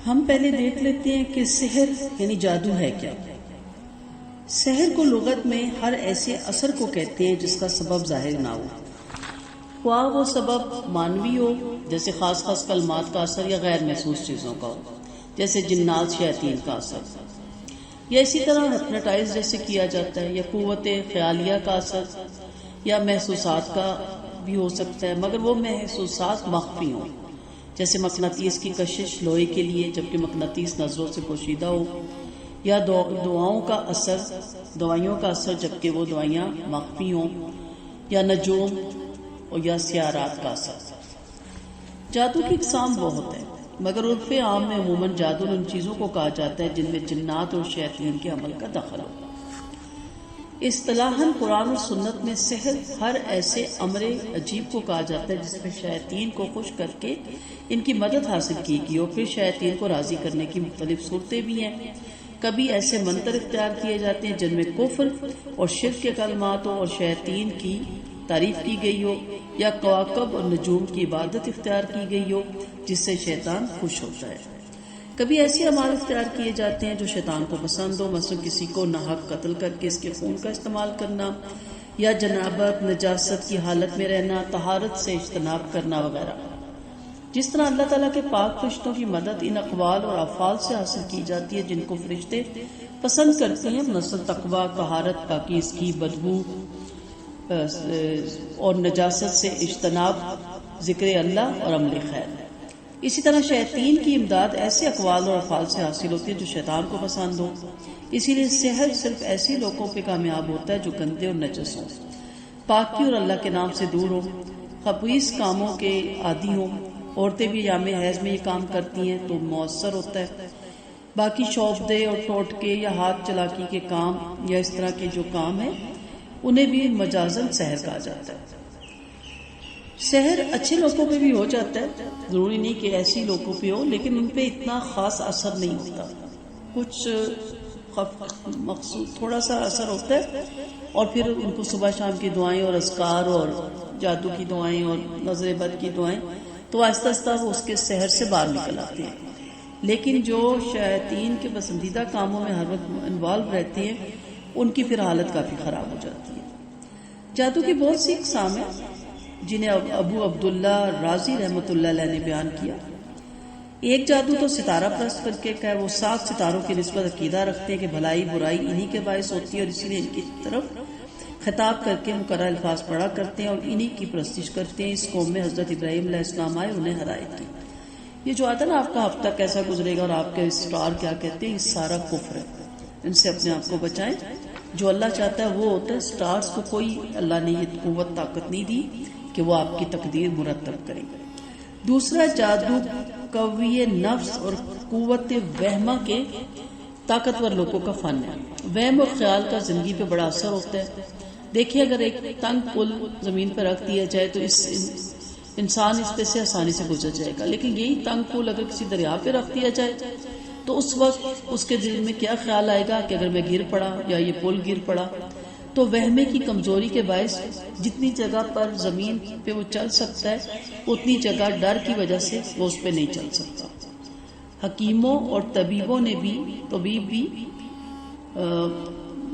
ہم پہلے دیکھ لیتے ہیں کہ سحر یعنی جادو ہے کیا۔ سحر کو لغت میں ہر ایسے اثر کو کہتے ہیں جس کا سبب ظاہر نہ ہو، خواہ وہ سبب مانوی ہو جیسے خاص کلمات کا اثر، یا غیر محسوس چیزوں کا ہو جیسے جنات شیاطین کا اثر، یا اسی طرح ہپنوٹائز جیسے کیا جاتا ہے، یا قوت خیالیہ کا اثر، یا محسوسات کا بھی ہو سکتا ہے مگر وہ محسوسات مخفی ہوں جیسے مقناطیس کی کشش لوہے کے لیے جبکہ مقناطیس نظروں سے پوشیدہ ہو، یا دعاؤں کا اثر، دوائیوں کا اثر جبکہ وہ دوائیاں مخفی ہوں، یا نجوم اور یا سیارات کا اثر۔ جادو کی اقسام بہت ہیں مگر عرف عام میں عموماً جادو ان چیزوں کو کہا جاتا ہے جن میں جنات اور شیاطین کے عمل کا دخل ہو۔ اصطلاحاً قرآن اور سنت میں سحر ہر ایسے امر عجیب کو کہا جاتا ہے جس میں شیاطین کو خوش کر کے ان کی مدد حاصل کی گئی اور پھر شیاطین کو راضی کرنے کی مختلف صورتیں بھی ہیں۔ کبھی ایسے منتر اختیار کیے جاتے ہیں جن میں کفر اور شرک کے کلمات ہو اور شیاطین کی تعریف کی گئی ہو، یا کواکب اور نجوم کی عبادت اختیار کی گئی ہو جس سے شیطان خوش ہوتا ہے۔ کبھی ایسی اعمال اختیار کیے جاتے ہیں جو شیطان کو پسند ہو، مثلا کسی کو ناحق قتل کر کے اس کے خون کا استعمال کرنا، یا جنابت نجاست کی حالت میں رہنا، طہارت سے اجتناب کرنا وغیرہ۔ جس طرح اللہ تعالیٰ کے پاک فرشتوں کی مدد ان اقوال اور افعال سے حاصل کی جاتی ہے جن کو فرشتے پسند کرتے ہیں، مثلا تقوی، طہارت، پاکیزگی، بدبو اور نجاست سے اجتناب، ذکر اللہ اور عمل خیر۔ اسی طرح شیاطین کی امداد ایسے اقوال اور افعال سے حاصل ہوتی ہے جو شیطان کو پسند ہو، اسی لیے سحر صرف ایسے لوگوں پہ کامیاب ہوتا ہے جو گندے اور نجس ہوں، پاکی اور اللہ کے نام سے دور ہوں، خبیث کاموں کے عادی ہوں۔ عورتیں بھی ایام حیض میں یہ کام کرتی ہیں تو مؤثر ہوتا ہے۔ باقی شعبدے اور ٹوٹکے یا ہاتھ چلاکی کے کام یا اس طرح کے جو کام ہیں انہیں بھی مجازن سحر کہا جاتا ہے۔ سحر اچھے لوگوں پہ بھی ہو جاتا ہے، ضروری نہیں کہ ایسی لوگوں پہ ہو، لیکن ان پہ اتنا خاص اثر نہیں ہوتا، کچھ مخصوص تھوڑا سا اثر ہوتا ہے، اور پھر ان کو صبح شام کی دعائیں اور اذکار اور جادو کی دعائیں اور نظر بد کی دعائیں تو آہستہ آہستہ وہ اس کے سحر سے باہر نکل آتے ہیں۔ لیکن جو شیاطین کے پسندیدہ کاموں میں ہر وقت انوالو رہتے ہیں ان کی پھر حالت کافی خراب ہو جاتی ہے۔ جادو کی بہت سی اقسام ہیں جنہیں ابو عبداللہ رازی رحمۃ اللہ علیہ نے بیان کیا۔ ایک جادو تو ستارہ پرست فرقے کا ہے، وہ 7 ستاروں کی نسبت عقیدہ رکھتے ہیں کہ بھلائی برائی انہی کے باعث ہوتی ہے اور اسی لیے ان کی طرف خطاب کر کے مقررہ الفاظ پڑھا کرتے ہیں اور انہی کی پرستش کرتے ہیں۔ اس قوم میں حضرت ابراہیم علیہ السلام آئے، انہیں ہدایت کی۔ یہ جو آتا نا آپ کا ہفتہ کیسا گزرے گا اور آپ کے اسٹار کیا کہتے ہیں، یہ سارا کفر ہے، ان سے اپنے آپ کو بچائیں۔ جو اللہ چاہتا ہے وہ ہوتا ہے، اسٹارز کو کوئی اللہ نے یہ قوت طاقت نہیں دی کہ وہ آپ کی تقدیر مرتب کرے۔ دوسرا جادو قوی نفس اور قوت وہمہ کے طاقتور لوگوں کا فن ہے۔ وہم اور خیال کا زندگی پہ بڑا اثر ہوتا ہے۔ دیکھیے اگر ایک تنگ پل زمین پر رکھ دیا جائے تو انسان اس پہ سے آسانی سے گزر جائے گا، لیکن یہی تنگ پل اگر کسی دریا پہ رکھ دیا جائے تو اس وقت اس کے دل میں کیا خیال آئے گا کہ اگر میں گر پڑا یا یہ پل گر پڑا۔ تو وہمے کی کمزوری کے باعث جتنی جگہ پر زمین پہ وہ چل سکتا ہے اتنی جگہ ڈر کی وجہ سے وہ اس پہ نہیں چل سکتا۔ حکیموں اور طبیب بھی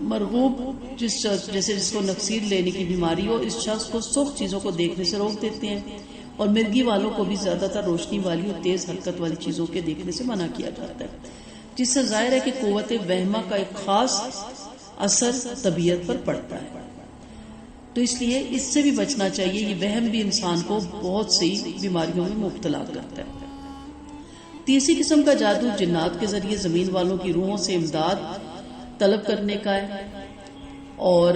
مرغوب جیسے جس کو نکسیر لینے کی بیماری ہو، اس شخص کو سرخ چیزوں کو دیکھنے سے روک دیتے ہیں، اور مرغی والوں کو بھی زیادہ تر روشنی والی اور تیز حرکت والی چیزوں کے دیکھنے سے منع کیا جاتا ہے، جس سے ظاہر ہے کہ قوت وہمہ کا ایک خاص اثر طبیعت پر پڑتا ہے۔ تو اس لیے اس سے بھی بچنا چاہیے، یہ وہم بھی انسان کو بہت سی بیماریوں میں مبتلا کرتا ہے۔ تیسری قسم کا جادو جنات کے ذریعے زمین والوں کی روحوں سے امداد طلب کرنے کا ہے، اور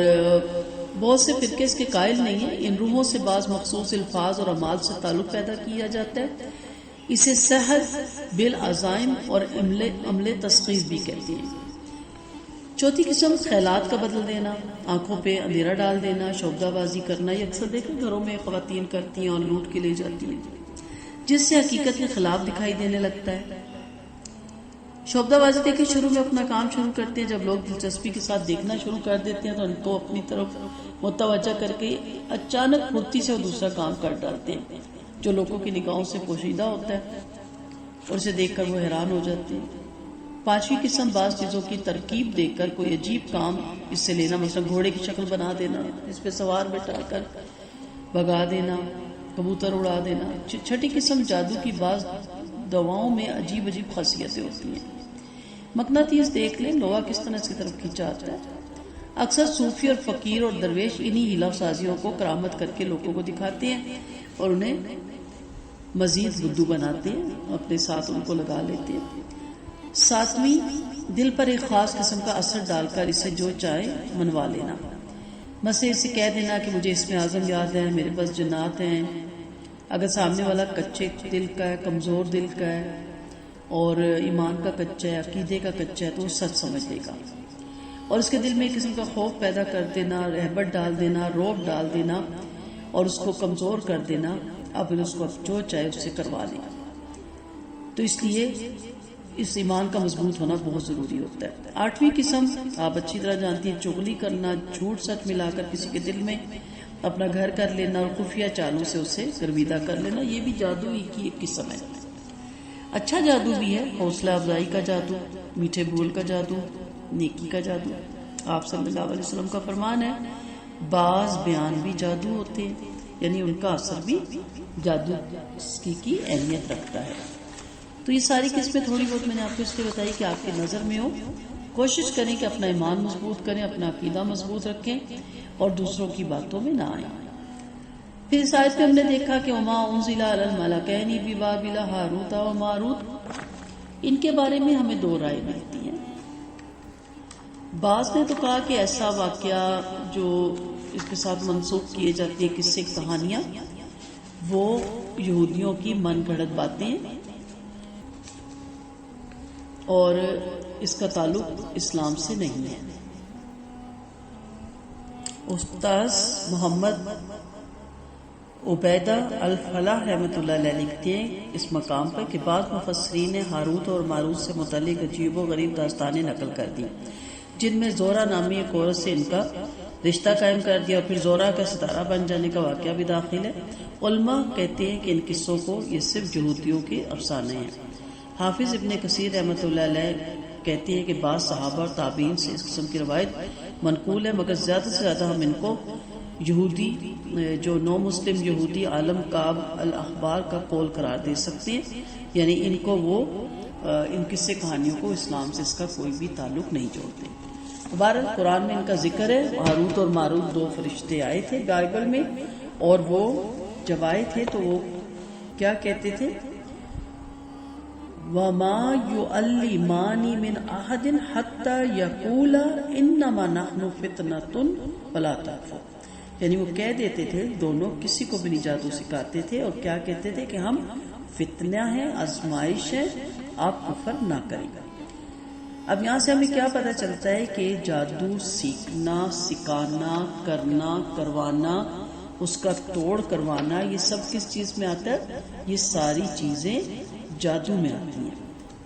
بہت سے فرقے اس کے قائل نہیں ہیں۔ ان روحوں سے بعض مخصوص الفاظ اور اعمال سے تعلق پیدا کیا جاتا ہے، اسے سحر بالعزائم اور عمل تسخیر بھی کہتے ہیں۔ چوتھی قسم خیالات کا بدل دینا، آنکھوں پہ اندھیرا ڈال دینا، شعبدہ بازی کرنا، یہ اکثر دیکھیں گھروں میں خواتین کرتی ہیں اور لوٹ کے لے جاتی ہیں، جس سے حقیقت کے خلاف دکھائی دینے لگتا ہے۔ شعبدہ بازی دیکھیں شروع میں اپنا کام شروع کرتے ہیں، جب لوگ دلچسپی کے ساتھ دیکھنا شروع کر دیتے ہیں تو ان کو اپنی طرف متوجہ کر کے اچانک پھرتی سے وہ دوسرا کام کر ڈالتے ہیں جو لوگوں کی نگاہوں سے پوشیدہ ہوتا ہے۔ اور اسے دیکھ کر وہ حیران ہو جاتے ہیں۔ پانچویں قسم بعض چیزوں کی ترکیب دیکھ کر کوئی عجیب کام اس سے لینا، مثلا گھوڑے کی شکل بنا دینا، اس پہ سوار بٹھا کر بھگا دینا، کبوتر اڑا دینا۔ چھٹی قسم جادو کی بعض دواؤں میں عجیب عجیب خاصیتیں ہوتی ہیں۔ مقناطیس دیکھ لیں لوہا کس طرح اس کی طرف کھینچا آتا ہے۔ اکثر صوفی اور فقیر اور درویش انہی ہیلا سازیوں کو کرامت کر کے لوگوں کو دکھاتے ہیں اور انہیں مزید بدو بناتے ہیں، اپنے ساتھ ان کو لگا لیتے ہیں۔ ساتویں، دل پر ایک خاص قسم کا اثر ڈال کر اسے جو چاہے منوا لینا۔ مثلا اسے کہہ دینا کہ مجھے اسم اعظم یاد ہے، میرے پاس جنات ہیں۔ اگر سامنے والا کچے دل کا ہے، کمزور دل کا ہے اور ایمان کا کچا ہے، عقیدے کا کچا ہے، تو وہ سچ سمجھ لے گا، اور اس کے دل میں ایک قسم کا خوف پیدا کر دینا، رہبت ڈال دینا، رعب ڈال دینا اور اس کو کمزور کر دینا۔ اب اس کو جو چاہے اس سے کروا لے۔ تو اس لیے اس ایمان کا مضبوط ہونا بہت ضروری ہوتا ہے۔ آٹھویں قسم آپ اچھی طرح جانتی ہیں، چغلی کرنا، جھوٹ سچ ملا کر کسی کے دل میں اپنا گھر کر لینا اور خفیہ چالوں سے اسے گرویدہ کر لینا، یہ بھی جادو ہی کی ایک قسم ہے۔ اچھا جادو بھی ہے، حوصلہ افزائی کا جادو، میٹھے بول کا جادو، نیکی کا جادو۔ آپ صلی اللہ علیہ وسلم کا فرمان ہے، بعض بیان بھی جادو ہوتے ہیں، یعنی ان کا اثر بھی جادو کی اہمیت رکھتا ہے۔ تو یہ ساری قسمیں تھوڑی بہت میں نے آپ کو اس لیے بتائی کہ آپ کی نظر میں ہو۔ کوشش کریں کہ اپنا ایمان مضبوط کریں، اپنا عقیدہ مضبوط رکھیں اور دوسروں کی باتوں میں نہ آئیں۔ پھر اس آیت میں ہم نے دیکھا کہ وما انزل علی الملکین ببابل ہاروت و ماروت، ان کے بارے میں ہمیں دو رائے ملتی ہیں۔ بعض نے تو کہا کہ ایسا واقعہ جو اس کے ساتھ منسوخ کیے جاتی ہیں قصے کہانیاں، وہ یہودیوں کی من گھڑت باتیں اور اس کا تعلق اسلام سے نہیں ہے۔ استاذ محمد عبیدہ الفلاح رحمۃ اللہ علیہ لکھتے ہیں اس مقام پر کہ بعض مفسرین نے ہاروت اور ماروت سے متعلق عجیب و غریب داستانیں نقل کر دی، جن میں زورا نامی ایک عورت سے ان کا رشتہ قائم کر دیا اور پھر زورا کا ستارہ بن جانے کا واقعہ بھی داخل ہے۔ علماء کہتے ہیں کہ ان قصوں کو یہ صرف یہودیوں کے افسانے ہیں۔ حافظ ابن کثیر رحمۃ اللہ علیہ کہتے ہیں کہ بعض صحابہ اور تابعین سے اس قسم کی روایت منقول ہے، مگر زیادہ سے زیادہ ہم ان کو یہودی جو نو مسلم یہودی عالم کعب الاحبار کا قول قرار دے سکتے ہیں، یعنی ان کو وہ ان قصے کہانیوں کو اسلام سے اس کا کوئی بھی تعلق نہیں جوڑتے۔ بہرحال قرآن میں ان کا ذکر ہے۔ ہاروت اور ماروت دو فرشتے آئے تھے بائبل میں، اور وہ جب آئے تھے تو وہ کیا کہتے تھے؟ وَمَا يُعَلِّمَانِ مِنْ أَحَدٍ حَتَّى يَقُولَا إِنَّمَا نَحْنُ فِتْنَةٌ فَلَا تَكْفُرْ، یعنی وہ کہہ دیتے تھے دونوں، کسی کو بھی نہیں جادو سکھاتے تھے، اور کیا کہتے تھے کہ ہم فتنہ ہیں، آزمائش ہے، آپ کفر نہ کریں۔ اب یہاں سے ہمیں کیا پتہ چلتا ہے کہ جادو سیکھنا، سکھانا، کرنا، کروانا، اس کا توڑ کروانا، یہ سب کس چیز میں آتا ہے؟ یہ ساری چیزیں جادو میں آتی ہیں،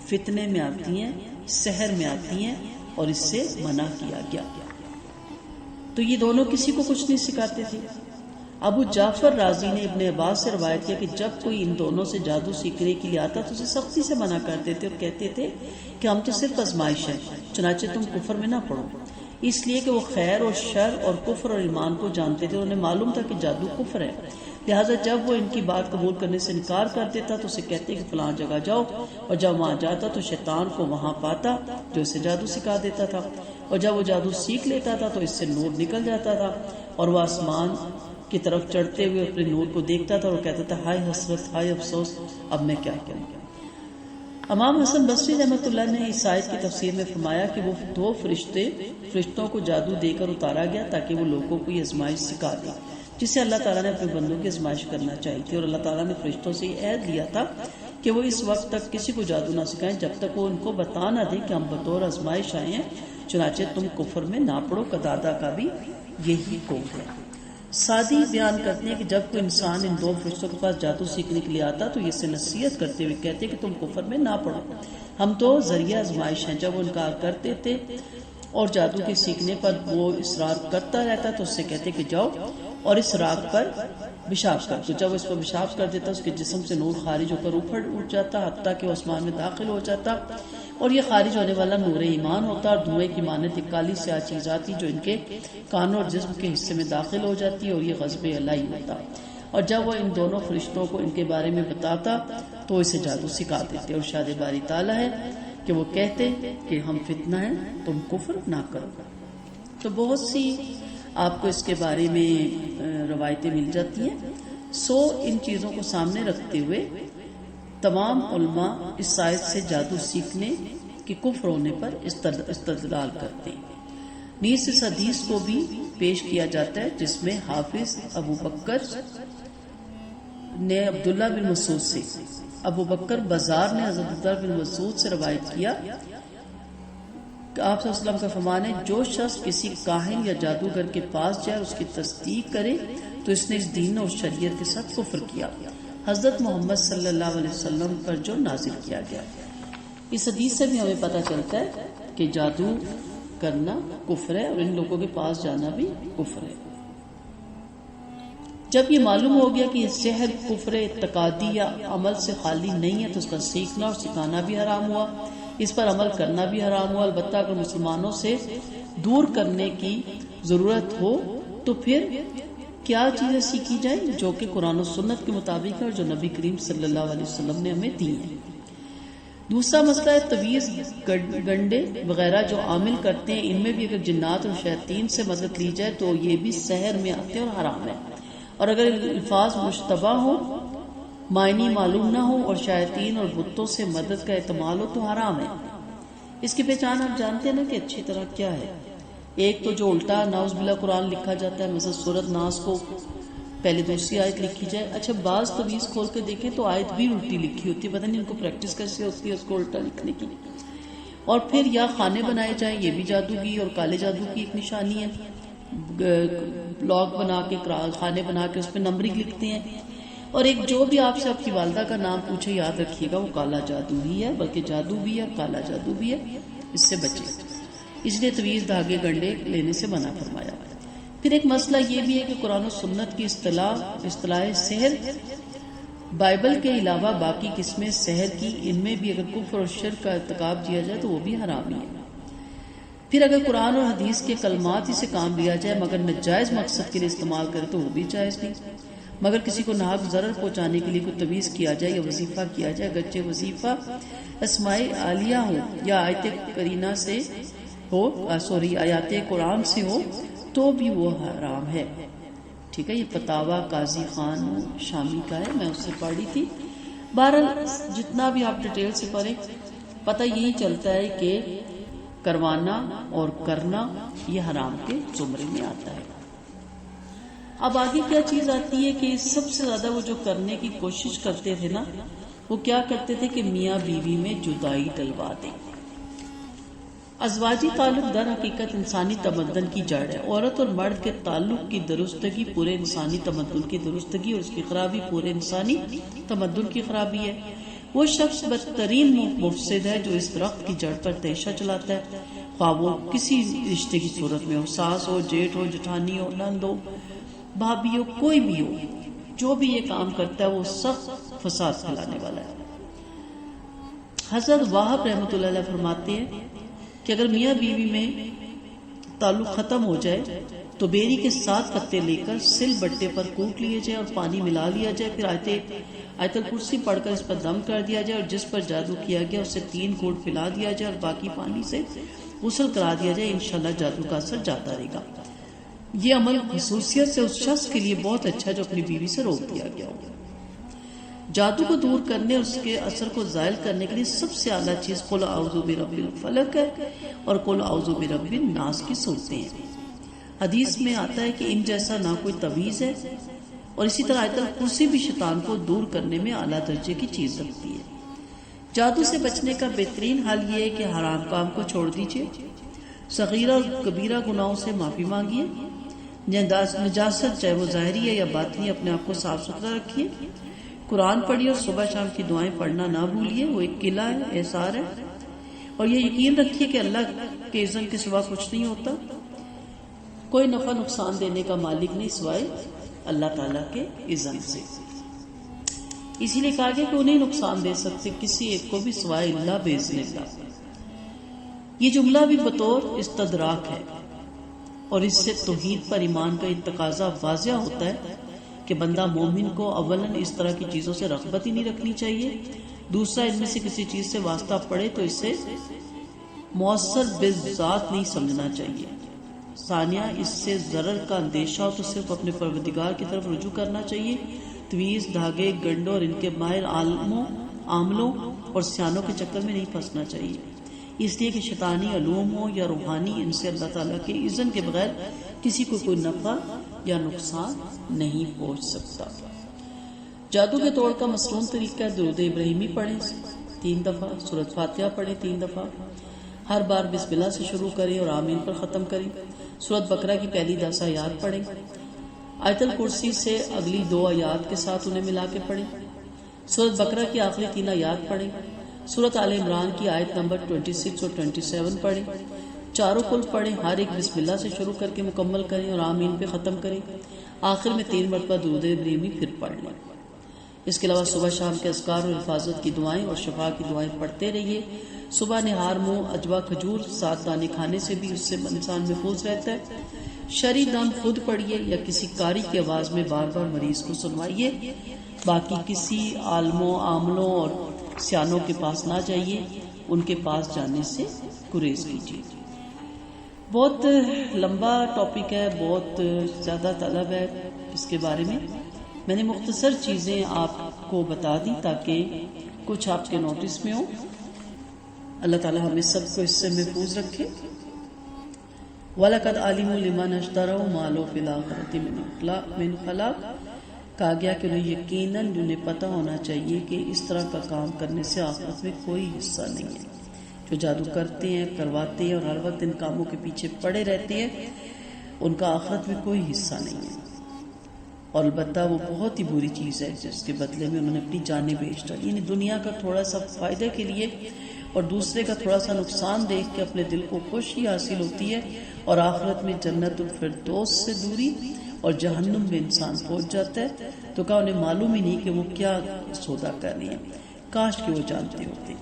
فتنے میں آتی ہیں، سحر میں آتی ہیں، اور اس سے منع کیا گیا۔ تو یہ دونوں کسی کو کچھ نہیں سکھاتے تھے۔ ابو جعفر رازی نے ابن عباس سے روایت کیا کہ جب کوئی ان دونوں سے جادو سیکھنے کے لیے آتا تو اسے سختی سے منع کرتے تھے اور کہتے تھے کہ ہم تو صرف آزمائش ہے، چنانچہ تم کفر میں نہ پڑو، اس لیے کہ وہ خیر اور شر اور کفر اور ایمان کو جانتے تھے، انہیں معلوم تھا کہ جادو کفر ہے۔ لہٰذا جب وہ ان کی بات قبول کرنے سے انکار کر دیتا تو اسے کہتے کہ فلاں جگہ جاؤ، اور جب وہاں جاتا تو شیطان کو وہاں پاتا جو اسے جادو سکھا دیتا تھا، اور جب وہ جادو سیکھ لیتا تھا تو اس سے نور نکل جاتا تھا، اور وہ آسمان کی طرف چڑھتے ہوئے اپنے نور کو دیکھتا تھا اور کہتا تھا ہائے حسرت، ہائے افسوس، اب میں کیا کروں۔ امام حسن بصری رحمۃ اللہ نے اس آیت کی تفسیر میں فرمایا کہ وہ دو فرشتوں کو جادو دے کر اتارا گیا تاکہ وہ لوگوں کو یہ آزمائش سکھا دے جسے اللہ تعالیٰ نے اپنے بندوں کی آزمائش کرنا چاہی تھی، اور اللہ تعالیٰ نے فرشتوں سے یہ عہد لیا تھا کہ وہ اس وقت تک کسی کو جادو نہ سکھائیں جب تک وہ ان کو بتا نہ دیں کہ ہم بطور آزمائش آئے ہیں، چنانچہ تم کفر میں نہ پڑو۔ قتادہ کا بھی یہی قول ہے۔ سادی بیان کرتے ہیں کہ جب کوئی انسان ان دو فرشتوں کے پاس جادو سیکھنے کے لیے آتا تو یہ سے نصیحت کرتے ہوئے کہتے کہ تم کفر میں نہ پڑو، ہم تو ذریعہ آزمائش ہیں۔ جب وہ انکار کرتے تھے اور جادو کے سیکھنے پر وہ اصرار کرتا رہتا تو اس سے کہتے کہ جاؤ اور اس راگ پر پیشاب کر. تو جب اس پر پیشاب کر دیتا اس کے جسم سے نور خارج ہو کر اوپر اٹھ جاتا حتیٰ کہ وہ آسمان میں داخل ہو جاتا، اور یہ خارج ہونے والا نور ایمان ہوتا اور دھوئے کی مانند ایک کالی سیاہ چیز آتی جو ان کے کانوں اور جسم کے حصے میں داخل ہو جاتی، اور یہ غضب الہی ہوتا. اور جب وہ ان دونوں فرشتوں کو ان کے بارے میں بتاتا تو اسے جادو سکھا دیتے. اور ارشاد باری تعالیٰ ہے کہ وہ کہتے کہ ہم فتنہ ہیں، تم کفر نہ کرو. تو بہت سی آپ کو اس کے بارے میں روایتیں مل جاتی ہیں. ان چیزوں کو سامنے رکھتے ہوئے تمام علماء اس آیت سے جادو سیکھنے کے کفر ہونے پر استدلال کرتے ہیں. نیز اس حدیث کو بھی پیش کیا جاتا ہے جس میں حافظ ابو بکر نے عبداللہ بن مسعود سے، ابو بکر بزار نے حضرت عبداللہ بن مسعود سے روایت کیا کہ آپ صلی اللہ علیہ وسلم کا فرمان ہے جو شخص کسی کاہن یا جادوگر کے پاس جائے اس کی تصدیق کرے تو اس نے اس دین اور شریعت کے ساتھ کفر کیا حضرت محمد صلی اللہ علیہ وسلم پر جو نازل کیا گیا. اس حدیث سے بھی ہمیں پتہ چلتا ہے کہ جادو کرنا کفر ہے اور ان لوگوں کے پاس جانا بھی کفر ہے. جب یہ معلوم ہو گیا کہ یہ سحر کفر اعتقادی یا عمل سے خالی نہیں ہے تو اس کا سیکھنا اور سکھانا بھی حرام ہوا، اس پر عمل کرنا بھی حرام ہوا. البتہ اگر مسلمانوں سے دور کرنے کی ضرورت ہو تو پھر کیا چیزیں سیکھی جائیں جو کہ قرآن و سنت کے مطابق ہے اور جو نبی کریم صلی اللہ علیہ وسلم نے ہمیں دی ہیں. دوسرا مسئلہ ہے تویز، گنڈے وغیرہ جو عامل کرتے ہیں، ان میں بھی اگر جنات اور شیاطین سے مدد لی جائے تو یہ بھی سحر میں آتے اور حرام ہے. اور اگر الفاظ مشتبہ ہو، معنی معلوم نہ ہو اور شیاطین اور بتوں سے مدد کا احتمال ہو تو حرام ہے. اس کی پہچان آپ جانتے ہیں نا کہ اچھی طرح کیا ہے. ایک تو جو الٹا ناؤز باللہ قرآن لکھا جاتا ہے، مثلا سورۃ ناس کو پہلے دوسری آیت لکھی جائے. اچھا بعض تویز کھول کے دیکھیں تو آیت بھی الٹی لکھی ہوتی ہے، پتہ نہیں ان کو پریکٹس کیسے ہوتی ہے اس کو الٹا لکھنے کی. اور پھر یا خانے بنائے جائیں، یہ بھی جادو کی اور کالے جادو کی ایک نشانی ہے. بلاگ بنا کے خانے بنا کے اس پہ نمبرنگ لکھتے ہیں. اور ایک جو بھی آپ سے آپ کی والدہ کا نام پوچھے یاد رکھیے گا وہ کالا جادو ہی ہے، بلکہ جادو بھی ہے کالا جادو بھی ہے، اس سے بچے. اس لیے طویل دھاگے گنڈے لینے سے منع فرمایا. پھر ایک مسئلہ یہ بھی ہے کہ قرآن و سنت کی اصطلاح سحر بائبل کے علاوہ باقی قسمیں سحر کی، ان میں بھی اگر کفر اور شرک کا ارتکاب کیا جائے تو وہ بھی حرام ہی ہے. پھر اگر قرآن اور حدیث کے کلمات ہی سے کام لیا جائے مگر ناجائز مقصد کے لیے استعمال کرے تو وہ بھی جائز نہیں. مگر کسی کو ناحق ضرر پہنچانے کے لیے کوئی تویز کیا جائے یا وظیفہ کیا جائے، اگرچہ وظیفہ اسماء عالیہ ہو یا آیت کرینہ سے ہو آیات قرآن سے ہو تو بھی وہ حرام ہے. ٹھیک ہے، یہ فتاوی قاضی خان شامی کا ہے، میں اس سے پڑھی تھی. بہرحال جتنا بھی آپ ڈیٹیل سے پڑھیں پتہ یہی چلتا ہے کہ کروانا اور کرنا یہ حرام کے زمرے میں آتا ہے. اب آگے کیا چیز آتی ہے کہ سب سے زیادہ وہ جو کرنے کی کوشش کرتے تھے نا، وہ کیا کرتے تھے کہ میاں بیوی میں جدائی ڈلوا دیں. ازواجی تعلق در حقیقت انسانی تمدن کی جڑ ہے. عورت اور مرد کے تعلق کی درستگی پورے انسانی تمدن کی درستگی اور اس کی خرابی پورے انسانی تمدن کی خرابی ہے. وہ شخص بدترین مفسد ہے جو اس درخت کی جڑ پر تیشہ چلاتا ہے، خواہ وہ کسی رشتے کی صورت میں ہو، ساس ہو، جیٹھ ہو، جٹھانی ہو، نند ہو، بھابھی ہو، کوئی بھی ہو. جو بھی یہ کام کرتا ہے وہ سخت فساد پھیلانے والا ہے. حضرت واہب رحمۃ اللہ علیہ فرماتے ہیں کہ اگر میاں بیوی میں تعلق ختم ہو جائے تو بیری کے 7 پتے لے کر سل بٹے پر کوٹ لیے جائے اور پانی ملا لیا جائے، پھر آیت الکرسی پڑھ کر اس پر دم کر دیا جائے اور جس پر جادو کیا گیا اسے 3 گھونٹ پلا دیا جائے اور باقی پانی سے غسل کرا دیا جائے. انشاءاللہ جادو کا اثر جاتا رہے گا. یہ عمل خصوصیت سے اس شخص کے لیے بہت اچھا جو اپنی بیوی سے روک دیا گیا ہو. جادو کو دور کرنے اور اس کے اثر کو زائل کرنے کے لیے سب سے اعلیٰ چیز قل اعوذ برب الفلق ہے اور قل اعوذ برب الناس کی صورتیں ہیں. حدیث میں آتا ہے کہ ان جیسا نہ کوئی تویز ہے، اور اسی طرح آیت الکرسی بھی شیطان کو دور کرنے میں اعلیٰ درجے کی چیز رکھتی ہے. جادو سے بچنے کا بہترین حل یہ ہے کہ حرام کام کو چھوڑ دیجیے، صغیرہ اور کبیرہ گناہوں سے معافی مانگیے، نجاست چاہے وہ ظاہری ہے یا باطنی اپنے آپ کو صاف ستھرا رکھیے، قرآن پڑھیے اور صبح شام کی دعائیں پڑھنا نہ بھولیے، وہ ایک قلعہ ہے، احسار ہے. اور یہ یقین رکھیے کہ اللہ کے اذن کے سوا کچھ نہیں ہوتا، کوئی نفع نقصان دینے کا مالک نہیں سوائے اللہ تعالیٰ کے اذن سے. اسی لیے کہا گیا کہ انہیں نقصان دے سکتے کسی ایک کو بھی سوائے اللہ باذن اللہ. یہ جملہ بھی بطور استدراک ہے اور اس سے توحید پر ایمان کا تقاضا واضح ہوتا ہے کہ بندہ مومن کو اولاً اس طرح کی چیزوں سے رغبت ہی نہیں رکھنی چاہیے، دوسرا ان میں سے کسی چیز سے واسطہ پڑے تو اسے مؤثر بالذات نہیں سمجھنا چاہیے، ثانیہ اس سے ضرر کا اندیشہ ہو تو صرف اپنے پروردگار کی طرف رجوع کرنا چاہیے، تویز، دھاگے، گنڈوں اور ان کے ماہر عاملوں اور سیانوں کے چکر میں نہیں پھنسنا چاہیے، اس لیے کہ شیطانی علوم ہو یا روحانی ان سے اللہ تعالیٰ کے اذن کے بغیر کسی کو کوئی نفع یا نقصان نہیں پہنچ سکتا. جادو کے توڑ کا مصنون طریقہ ہے درود ابراہیمی پڑھیں 3 دفعہ، سورۃ فاتحہ پڑھیں 3 دفعہ، ہر بار بسم اللہ سے شروع کریں اور آمین پر ختم کریں. سورۃ بقرہ کی پہلی 10 آیات پڑھیں، آیت الکرسی سے اگلی 2 آیات کے ساتھ انہیں ملا کے پڑھیں. سورۃ بقرہ کی آخری 3 آیات پڑھیں. سورۃ آل عمران کی آیت نمبر 26 اور 27 پڑھیں. چاروں کل پڑھیں، ہر ایک بسم اللہ سے شروع کر کے مکمل کریں اور آمین پہ ختم کریں. آخر میں 3 مرتبہ درود ابراہیمی پھر پڑھ لیں. اس کے علاوہ صبح شام کے اذکار اور حفاظت کی دعائیں اور شفا کی دعائیں پڑھتے رہیے. صبح نہار منہ اجوا کھجور 7 دانے کھانے سے بھی اس سے انسان محفوظ رہتا ہے. شرعی نام خود پڑھیے یا کسی قاری کی آواز میں بار بار مریض کو سنوائیے. باقی کسی عالموں، عاملوں اور سیانوں کے پاس نہ جائیے، ان کے پاس جانے سے گریز کیجیے. بہت لمبا ٹاپک ہے، بہت زیادہ طلب ہے اس کے بارے میں نے مختصر چیزیں آپ کو بتا دی تاکہ کچھ آپ کے نوٹس میں ہو. اللہ تعالی ہمیں سب کو اس سے محفوظ رکھے. وَلَقَدْ عَلِمُوا لِمَنْ اشْتَرَوْا مَا لَهُ فِي الْآخِرَةِ مِنْ خَلَاقٍ. کہا گیا کہ انہیں یقیناً انہیں پتہ ہونا چاہیے کہ اس طرح کا کام کرنے سے آخرت میں کوئی حصہ نہیں ہے. جو جادو کرتے ہیں، کرواتے ہیں اور ہر وقت ان کاموں کے پیچھے پڑے رہتے ہیں، ان کا آخرت میں کوئی حصہ نہیں ہے. اور البتہ وہ بہت ہی بری چیز ہے جس کے بدلے میں انہوں نے اپنی جانیں بیچ ڈالی. یعنی دنیا کا تھوڑا سا فائدے کے لیے اور دوسرے کا تھوڑا سا نقصان دیکھ کے اپنے دل کو خوشی حاصل ہوتی ہے اور آخرت میں جنت الفردوس سے دوری اور جہنم میں انسان پہنچ جاتا ہے. تو کہا انہیں معلوم ہی نہیں کہ وہ کیا سودا کر رہی ہیں، کاش کہ وہ جانتے ہوتے.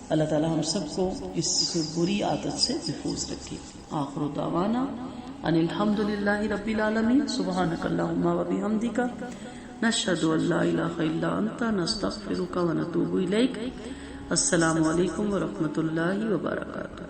اللہ تعالی ہم سب کو اس بری عادت سے محفوظ رکھے. آخر دعوانا ان الحمد للہ رب العالمین. سبحانک اللہم و بحمدک نشہد ان لا الہ الا انت نستغفرک و نتوب الیک. السلام علیکم ورحمۃ اللہ وبرکاتہ.